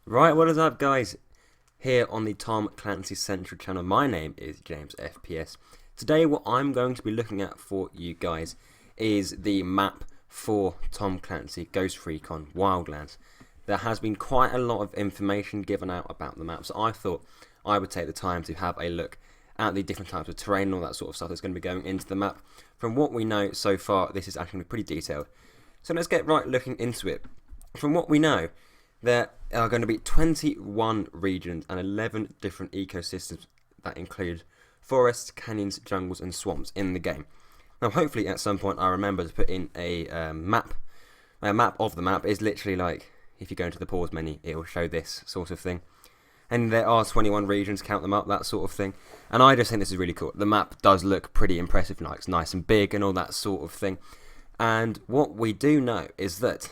Right, what is up, guys? Here on the Tom Clancy Central channel, my name is James FPS. Today, what I'm going to be looking at for you guys is the map for Tom Clancy Ghost Recon Wildlands. There has been quite a lot of information given out about the map, so I thought I would take the time to have a look at the different types of terrain and all that sort of stuff that's going to be going into the map. From what we know so far, this is actually pretty detailed. So let's get right looking into it. From what we know, there are going to be 21 regions and 11 different ecosystems that include forests, canyons, jungles and swamps in the game. Now hopefully at some point I remember to put in a map. A map of the map is literally like, if you go into the pause menu, it will show this sort of thing. And there are 21 regions, count them up, that sort of thing. And I just think this is really cool. The map does look pretty impressive, like it's nice and big and all that sort of thing. And what we do know is that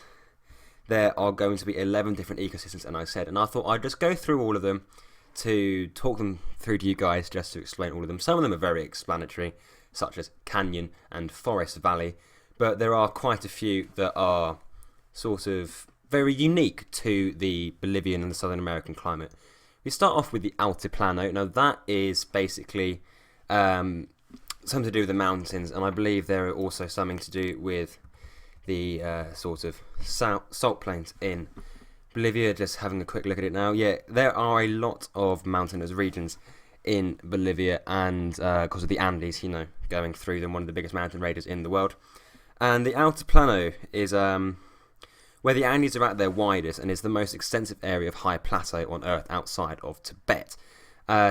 there are going to be 11 different ecosystems, and I thought I'd just go through all of them to talk them through to you guys, just to explain all of them. Some of them are very explanatory, such as Canyon and Forest Valley, but there are quite a few that are sort of very unique to the Bolivian and the Southern American climate. We start off with the Altiplano. Now that is basically something to do with the mountains, and I believe there are also something to do with the sort of salt plains in Bolivia. Just having a quick look at it now. Yeah, there are a lot of mountainous regions in Bolivia, and because of the Andes, you know, going through them, one of the biggest mountain ranges in the world. And the Altiplano is where the Andes are at their widest and is the most extensive area of high plateau on Earth outside of Tibet.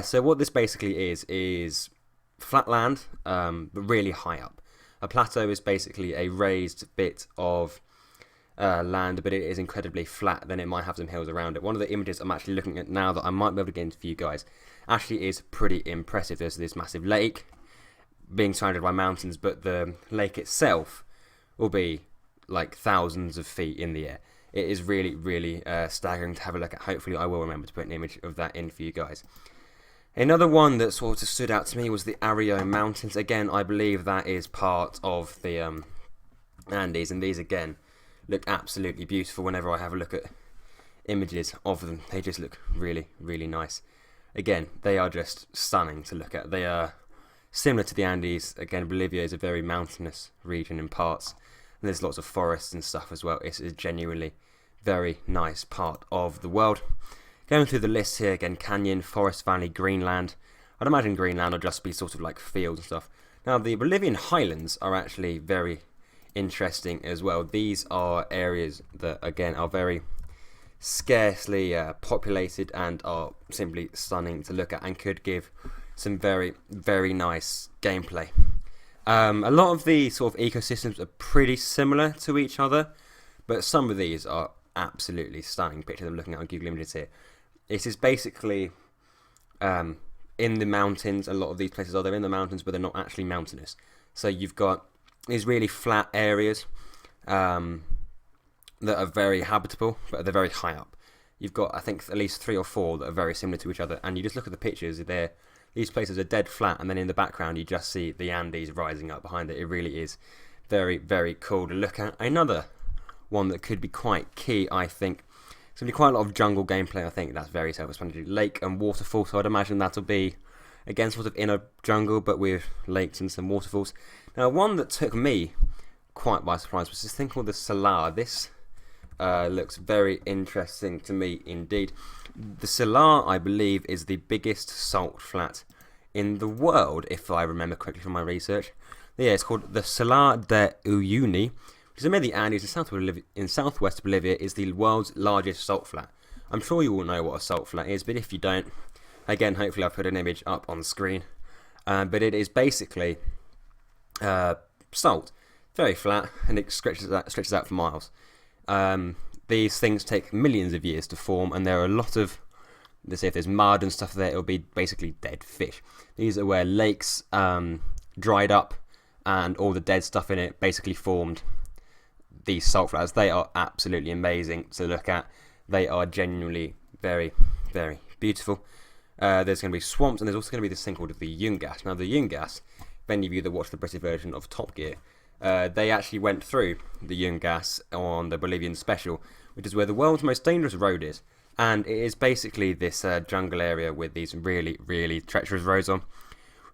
So what this basically is flat land, but really high up. A plateau is basically a raised bit of land, but it is incredibly flat. Then it might have some hills around it. One of the images I'm actually looking at now that I might be able to get into for you guys actually is pretty impressive. There's this massive lake being surrounded by mountains, but the lake itself will be like thousands of feet in the air. It is really, really staggering to have a look at. Hopefully I will remember to put an image of that in for you guys. Another one that sort of stood out to me was the Arroyo Mountains. Again, I believe that is part of the Andes, and these again look absolutely beautiful whenever I have a look at images of them. They just look really, really nice. Again, they are just stunning to look at. They are similar to the Andes. Again, Bolivia is a very mountainous region in parts, and there's lots of forests and stuff as well. It's a genuinely very nice part of the world. Going through the list here again, Canyon, Forest Valley, Greenland. I'd imagine Greenland will just be sort of like fields and stuff. Now the Bolivian Highlands are actually very interesting as well. These are areas that again are very scarcely populated and are simply stunning to look at and could give some very, very nice gameplay. A lot of the sort of ecosystems are pretty similar to each other, but some of these are absolutely stunning. Picture them looking at on Google Images here. This is basically in the mountains. A lot of these places are they're in the mountains, but they're not actually mountainous. So you've got these really flat areas that are very habitable, but they're very high up. You've got, I think, at least 3 or 4 that are very similar to each other, and you just look at the pictures. These places are dead flat, and then in the background you just see the Andes rising up behind it. It really is very, very cool to look at. Another one that could be quite key, I think. It's going to be quite a lot of jungle gameplay. I think that's very self-explanatory. Lake and waterfall, so I'd imagine that'll be, again, sort of in a jungle, but with lakes and some waterfalls. Now, one that took me quite by surprise was this thing called the Salar. This looks very interesting to me indeed. The Salar, I believe, is the biggest salt flat in the world, if I remember correctly from my research. Yeah, it's called the Salar de Uyuni, which is amid the Andes in southwest Bolivia, is the world's largest salt flat. I'm sure you all know what a salt flat is, but if you don't, again, hopefully I'll put an image up on the screen. But it is basically salt, very flat, and it stretches out for miles. These things take millions of years to form, and there are a lot of, let's say if there's mud and stuff there, it'll be basically dead fish. These are where lakes dried up, and all the dead stuff in it basically formed these salt flats. They are absolutely amazing to look at. They are genuinely very, very beautiful. There's going to be swamps, and there's also going to be this thing called the Yungas. Now the Yungas, if any of you that watch the British version of Top Gear, they actually went through the Yungas on the Bolivian special, which is where the world's most dangerous road is. And it is basically this jungle area with these really, really treacherous roads on,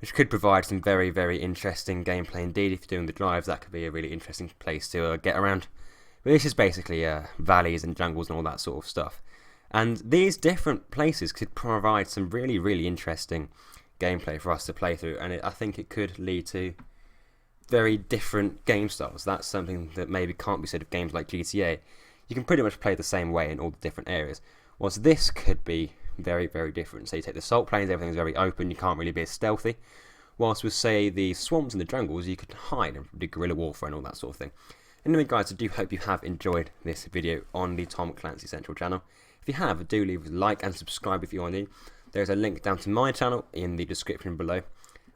which could provide some very, very interesting gameplay indeed. If you're doing the drives, that could be a really interesting place to get around. But this is basically valleys and jungles and all that sort of stuff. And these different places could provide some really, really interesting gameplay for us to play through. And I think it could lead to very different game styles. That's something that maybe can't be said of games like GTA. You can pretty much play the same way in all the different areas. Whilst this could be very, very different. So you take the salt plains, everything's very open, you can't really be as stealthy. Whilst with, say, the swamps and the jungles, you could hide and do guerrilla warfare and all that sort of thing. Anyway guys, I do hope you have enjoyed this video on the Tom Clancy Central channel. If you have, do leave a like and subscribe if you are new. There's a link down to my channel in the description below.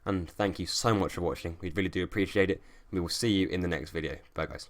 And thank you so much for watching, we really do appreciate it. We will see you in the next video. Bye guys.